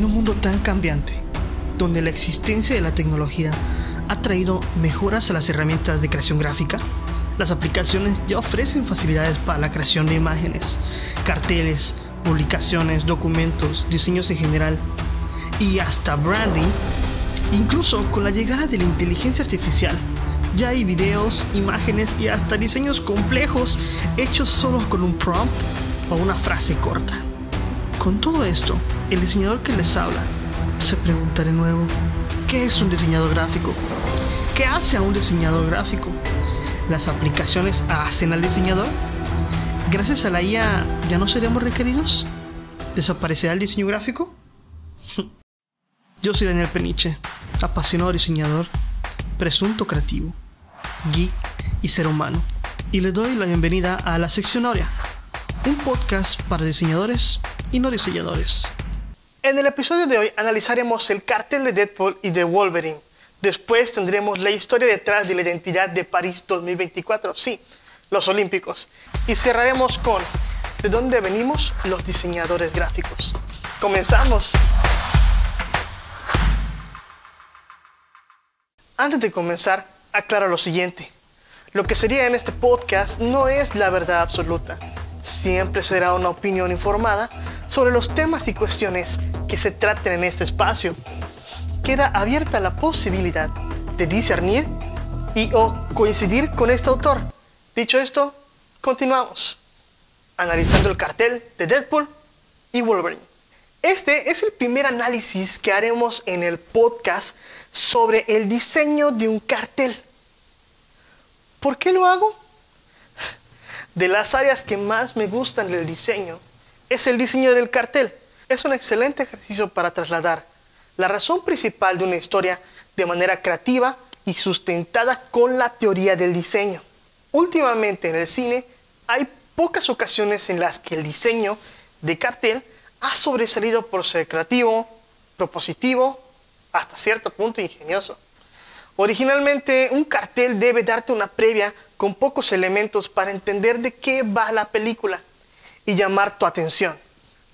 En un mundo tan cambiante, donde la existencia de la tecnología ha traído mejoras a las herramientas de creación gráfica, las aplicaciones ya ofrecen facilidades para la creación de imágenes, carteles, publicaciones, documentos, diseños en general y hasta branding. Incluso con la llegada de la inteligencia artificial, ya hay videos, imágenes y hasta diseños complejos hechos solo con un prompt o una frase corta. Con todo esto, el diseñador que les habla se pregunta de nuevo: ¿qué es un diseñador gráfico? ¿Qué hace a un diseñador gráfico? ¿Las aplicaciones hacen al diseñador? ¿Gracias a la IA ya no seremos requeridos? ¿Desaparecerá el diseño gráfico? Yo soy Daniel Peniche, apasionado diseñador, presunto creativo, geek y ser humano, y le doy la bienvenida a La Sección Áurea, un podcast para diseñadores y no diseñadores. En el episodio de hoy analizaremos el cartel de Deadpool y de Wolverine. Después tendremos la historia detrás de la identidad de París 2024, sí, los Olímpicos. Y cerraremos con ¿de dónde venimos los diseñadores gráficos? ¡Comenzamos! Antes de comenzar, aclaro lo siguiente. Lo que sería en este podcast no es la verdad absoluta. Siempre será una opinión informada sobre los temas y cuestiones que se traten en este espacio. Queda abierta la posibilidad de discernir y o coincidir con este autor. Dicho esto, continuamos analizando el cartel de Deadpool y Wolverine. Este es el primer análisis que haremos en el podcast sobre el diseño de un cartel. ¿Por qué lo hago? De las áreas que más me gustan del diseño es el diseño del cartel. Es un excelente ejercicio para trasladar la razón principal de una historia de manera creativa y sustentada con la teoría del diseño. Últimamente en el cine hay pocas ocasiones en las que el diseño de cartel ha sobresalido por ser creativo, propositivo, hasta cierto punto ingenioso. Originalmente, un cartel debe darte una previa con pocos elementos para entender de qué va la película y llamar tu atención.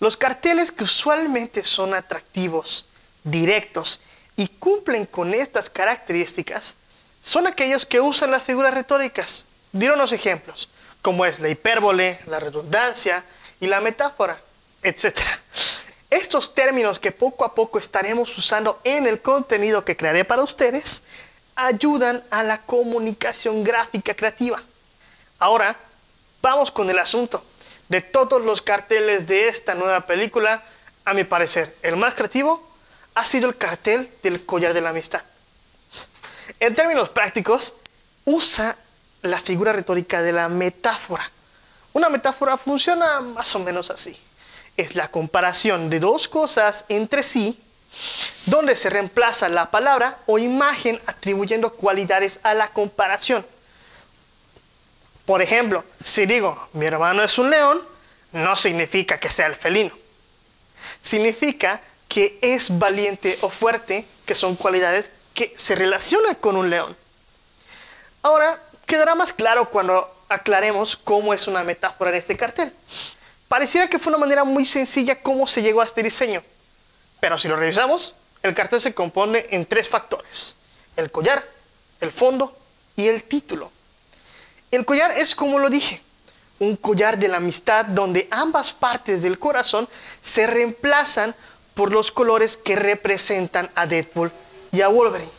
Los carteles que usualmente son atractivos, directos y cumplen con estas características son aquellos que usan las figuras retóricas. Diré unos ejemplos, como es la hipérbole, la redundancia y la metáfora, etc. Estos términos que poco a poco estaremos usando en el contenido que crearé para ustedes ayudan a la comunicación gráfica creativa. Ahora, vamos con el asunto. De todos los carteles de esta nueva película, a mi parecer, el más creativo ha sido el cartel del collar de la amistad. En términos prácticos, usa la figura retórica de la metáfora. Una metáfora funciona más o menos así. Es la comparación de dos cosas entre sí, donde se reemplaza la palabra o imagen atribuyendo cualidades a la comparación. Por ejemplo, si digo, mi hermano es un león, no significa que sea el felino. Significa que es valiente o fuerte, que son cualidades que se relacionan con un león. Ahora, quedará más claro cuando aclaremos cómo es una metáfora en este cartel. Pareciera que fue una manera muy sencilla cómo se llegó a este diseño. Pero si lo revisamos, el cartel se compone en tres factores: el collar, el fondo y el título. El collar es, como lo dije, un collar de la amistad donde ambas partes del corazón se reemplazan por los colores que representan a Deadpool y a Wolverine.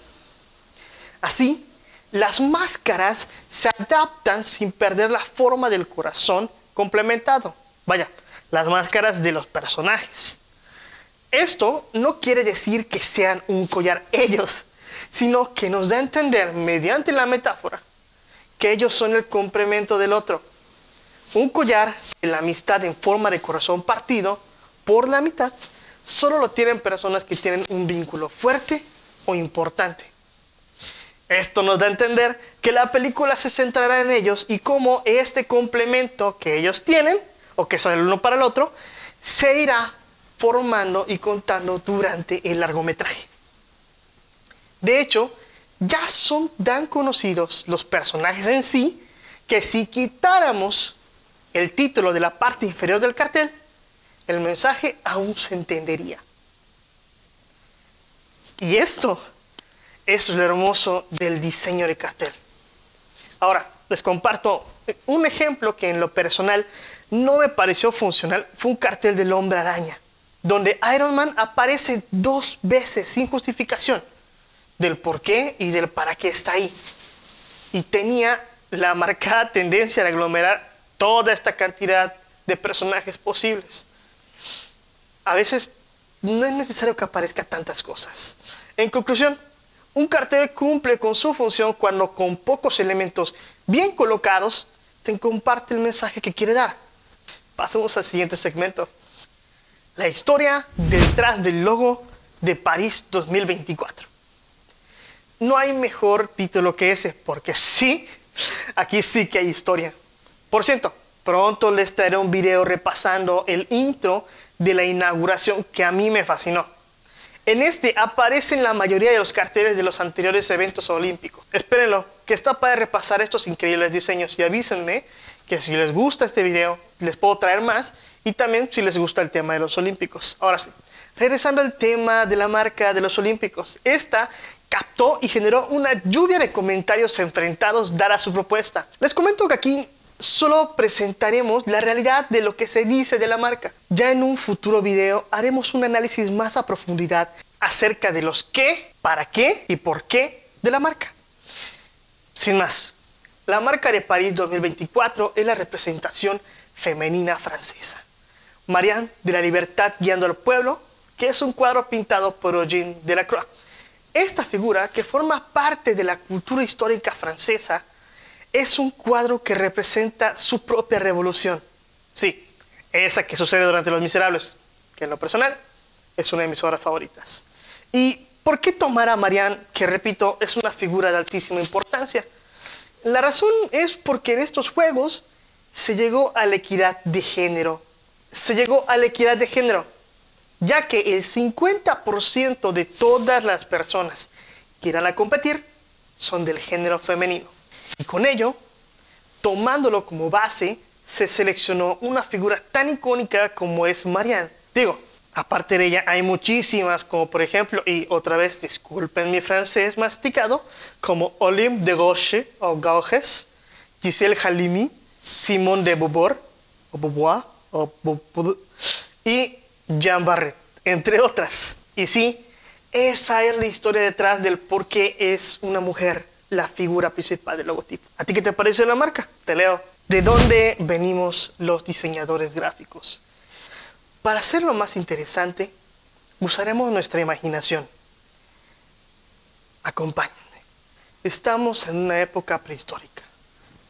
Así, las máscaras se adaptan sin perder la forma del corazón complementado. Vaya, las máscaras de los personajes. Esto no quiere decir que sean un collar ellos, sino que nos da a entender mediante la metáfora que ellos son el complemento del otro. Un collar de la amistad en forma de corazón partido por la mitad solo lo tienen personas que tienen un vínculo fuerte o importante. Esto nos da a entender que la película se centrará en ellos y cómo este complemento que ellos tienen, o que son el uno para el otro, se irá formando y contando durante el largometraje. De hecho, ya son tan conocidos los personajes en sí que si quitáramos el título de la parte inferior del cartel, el mensaje aún se entendería. Y esto es lo hermoso del diseño de cartel. Ahora, les comparto un ejemplo que en lo personal no me pareció funcional. Fue un cartel del Hombre Araña, donde Iron Man aparece 2 veces sin justificación del por qué y del para qué está ahí. Y tenía la marcada tendencia de aglomerar toda esta cantidad de personajes posibles. A veces no es necesario que aparezcan tantas cosas. En conclusión, un cartel cumple con su función cuando con pocos elementos bien colocados te comparte el mensaje que quiere dar. Pasemos al siguiente segmento. La historia detrás del logo de París 2024. No hay mejor título que ese, porque sí, aquí sí que hay historia. Por cierto, pronto les traeré un video repasando el intro de la inauguración que a mí me fascinó. En este aparecen la mayoría de los carteles de los anteriores eventos olímpicos. Espérenlo, que está para repasar estos increíbles diseños y avísenme que si les gusta este video les puedo traer más y también si les gusta el tema de los olímpicos. Ahora sí, regresando al tema de la marca de los olímpicos. Esta captó y generó una lluvia de comentarios enfrentados dada su propuesta. Les comento que aquí solo presentaremos la realidad de lo que se dice de la marca. Ya en un futuro video haremos un análisis más a profundidad acerca de los qué, para qué y por qué de la marca. Sin más, la marca de París 2024 es la representación femenina francesa. Marianne de la Libertad guiando al pueblo, que es un cuadro pintado por Eugène Delacroix. Esta figura, que forma parte de la cultura histórica francesa, es un cuadro que representa su propia revolución. Sí, esa que sucede durante Los Miserables, que en lo personal es una de mis obras favoritas. ¿Y por qué tomar a Marianne, que repito, es una figura de altísima importancia? La razón es porque en estos juegos se llegó a la equidad de género. Ya que el 50% de todas las personas que irán a competir son del género femenino. Y con ello, tomándolo como base, se seleccionó una figura tan icónica como es Marianne. Digo, aparte de ella hay muchísimas, como por ejemplo, y otra vez disculpen mi francés masticado, como Olympe de Gouges o Gauges, Gisèle Halimi, Simone de Beauvoir, y Jean Barret, entre otras. Y sí, esa es la historia detrás del por qué es una mujer la figura principal del logotipo. ¿A ti qué te parece la marca? Te leo. ¿De dónde venimos los diseñadores gráficos? Para hacerlo más interesante, usaremos nuestra imaginación. Acompáñenme. Estamos en una época prehistórica.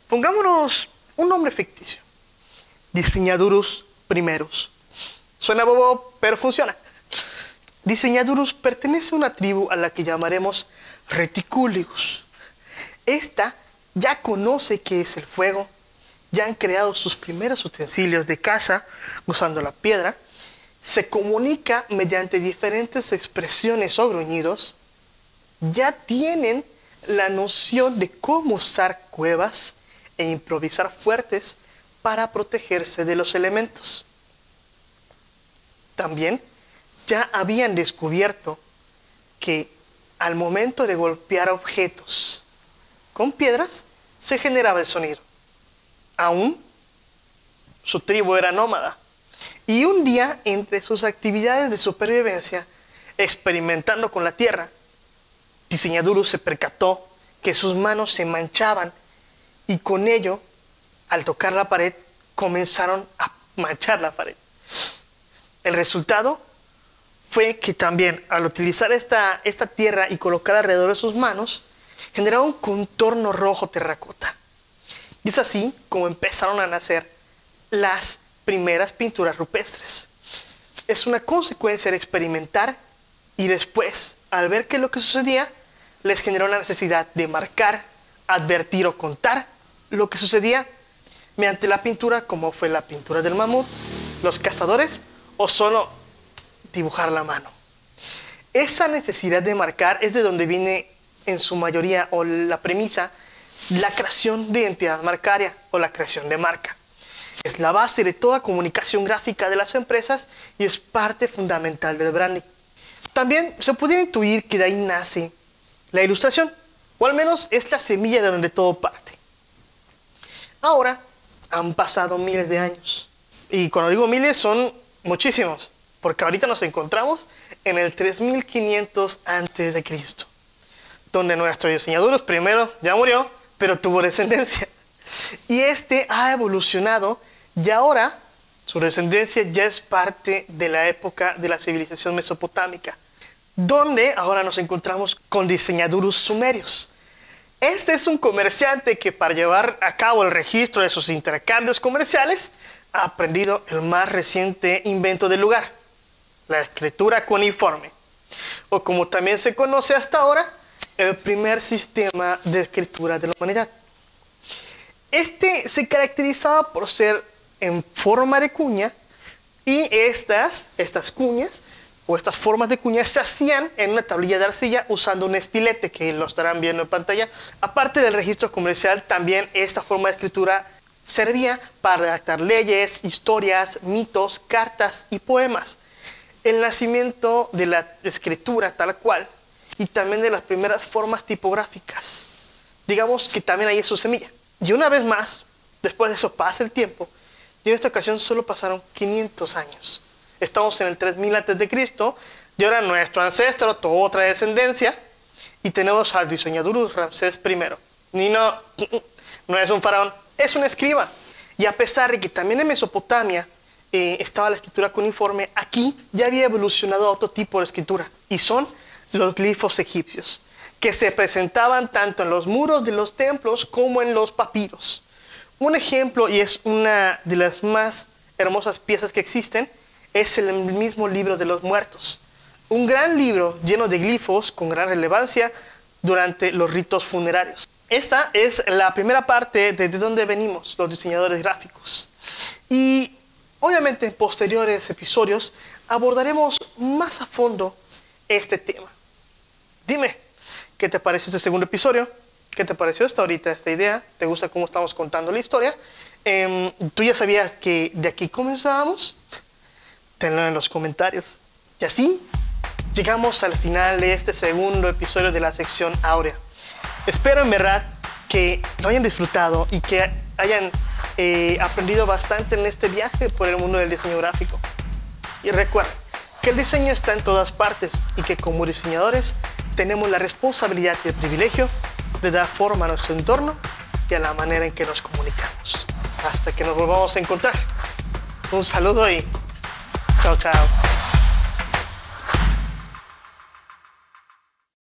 Pongámonos un nombre ficticio. Diseñadurus primerus. Suena bobo, pero funciona. Diseñadurus pertenece a una tribu a la que llamaremos Reticulius. Esta ya conoce qué es el fuego, ya han creado sus primeros utensilios de caza usando la piedra, se comunica mediante diferentes expresiones o gruñidos, ya tienen la noción de cómo usar cuevas e improvisar fuertes para protegerse de los elementos. También ya habían descubierto que al momento de golpear objetos con piedras se generaba el sonido. Aún su tribu era nómada. Y un día, entre sus actividades de supervivencia, experimentando con la tierra, Diseñadurus se percató que sus manos se manchaban y con ello, al tocar la pared, comenzaron a manchar la pared. El resultado fue que también al utilizar esta tierra y colocar alrededor de sus manos, generaba un contorno rojo terracota. Y es así como empezaron a nacer las primeras pinturas rupestres. Es una consecuencia de experimentar y después, al ver qué es lo que sucedía, les generó la necesidad de marcar, advertir o contar lo que sucedía mediante la pintura, como fue la pintura del mamut, los cazadores o solo dibujar la mano. Esa necesidad de marcar es de donde viene en su mayoría, o la premisa, la creación de identidad marcaria o la creación de marca. Es la base de toda comunicación gráfica de las empresas y es parte fundamental del branding. También se pudiera intuir que de ahí nace la ilustración, o al menos es la semilla de donde todo parte. Ahora han pasado miles de años, y cuando digo miles son muchísimos, porque ahorita nos encontramos en el 3500 a.C., donde nuestro diseñador primero ya murió, pero tuvo descendencia. Y este ha evolucionado y ahora su descendencia ya es parte de la época de la civilización mesopotámica, donde ahora nos encontramos con diseñadores sumerios. Este es un comerciante que para llevar a cabo el registro de sus intercambios comerciales ha aprendido el más reciente invento del lugar, la escritura cuneiforme, o como también se conoce hasta ahora, el primer sistema de escritura de la humanidad. Este se caracterizaba por ser en forma de cuña, y estas cuñas o estas formas de cuña se hacían en una tablilla de arcilla usando un estilete, que lo estarán viendo en pantalla. Aparte del registro comercial, también esta forma de escritura servía para redactar leyes, historias, mitos, cartas y poemas. El nacimiento de la escritura tal cual, y también de las primeras formas tipográficas. Digamos que también ahí es su semilla. Y una vez más, después de eso pasa el tiempo, y en esta ocasión solo pasaron 500 años. Estamos en el 3000 a.C. y ahora nuestro ancestro tuvo otra descendencia, y tenemos al diseñador Ramsés I. No es un faraón, es un escriba. Y a pesar de que también en Mesopotamia estaba la escritura cuneiforme, aquí ya había evolucionado a otro tipo de escritura, y son los glifos egipcios, que se presentaban tanto en los muros de los templos como en los papiros. Un ejemplo, y es una de las más hermosas piezas que existen, es el mismo libro de los muertos. Un gran libro lleno de glifos con gran relevancia durante los ritos funerarios. Esta es la primera parte de donde venimos los diseñadores gráficos. Y obviamente en posteriores episodios abordaremos más a fondo este tema. Dime, ¿qué te pareció este segundo episodio? ¿Qué te pareció hasta ahorita esta idea? ¿Te gusta cómo estamos contando la historia? ¿Tú ya sabías que de aquí comenzábamos? Tenlo en los comentarios. Y así llegamos al final de este segundo episodio de la sección áurea. Espero en verdad que lo hayan disfrutado y que hayan aprendido bastante en este viaje por el mundo del diseño gráfico. Y recuerden que el diseño está en todas partes y que como diseñadores tenemos la responsabilidad y el privilegio de dar forma a nuestro entorno y a la manera en que nos comunicamos. Hasta que nos volvamos a encontrar. Un saludo y chao, chao.